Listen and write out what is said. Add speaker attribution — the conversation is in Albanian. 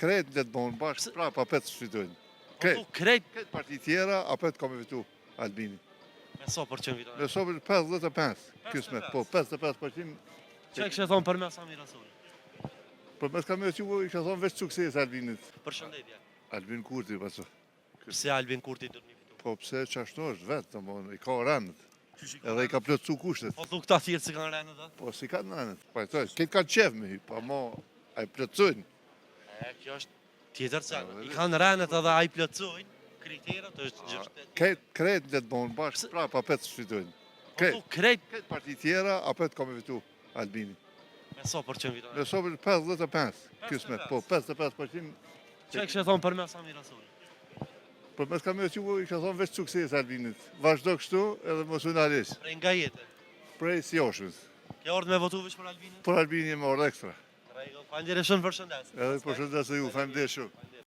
Speaker 1: Krejt le të bonë bashkë, pra pa petë sfitojnë.
Speaker 2: Krejt
Speaker 1: Këtë parti tjera, apet ka me fitu Albini.
Speaker 2: me sa përqen fiton.
Speaker 1: Me sobër 55, kismet, po 55%.
Speaker 2: Çka kishte thonë për mes Samir Rasuli?
Speaker 1: Për mes ka me që i ka thonë veç sukses Albinit.
Speaker 2: Përshëndetje.
Speaker 1: Albin Kurti, paso.
Speaker 2: Pse Albin Kurti do të mi fitu?
Speaker 1: Po pse qashtu është vetë, të mon, i ka rënët. Edhe i ka plotësu kushtet.
Speaker 2: Po thu këta thirrë se kanë rënë ata?
Speaker 1: Po si kanë rënët, pajtoj, këtë kanë qef me hy, pa mo, a i plotësujnë.
Speaker 2: Kjo është tjetër se i kanë rënë edhe ai plotësojnë kriterat është gjë.
Speaker 1: Krejt le të bonë bashkë, pra pa petë sfitojnë.
Speaker 2: Krejt
Speaker 1: Këtë parti tjera, apet ka me fitu Albini.
Speaker 2: me sa përqen fiton.
Speaker 1: Me sobër 55, kismet, po 55%.
Speaker 2: Çka kishte thonë për mes Samir Rasuli?
Speaker 1: Për mes ka me që i ka thonë veç sukses Albinit. Vazhdo kështu edhe mos u nalesh.
Speaker 2: Prej nga jetë.
Speaker 1: Prej si joshës.
Speaker 2: Ke ardhur me votu veç për Albinin?
Speaker 1: Për Albini e më orë ekstra.
Speaker 2: Rregull, faleminderit shumë për shëndet.
Speaker 1: Edhe për shëndet se ju, falemderit shumë.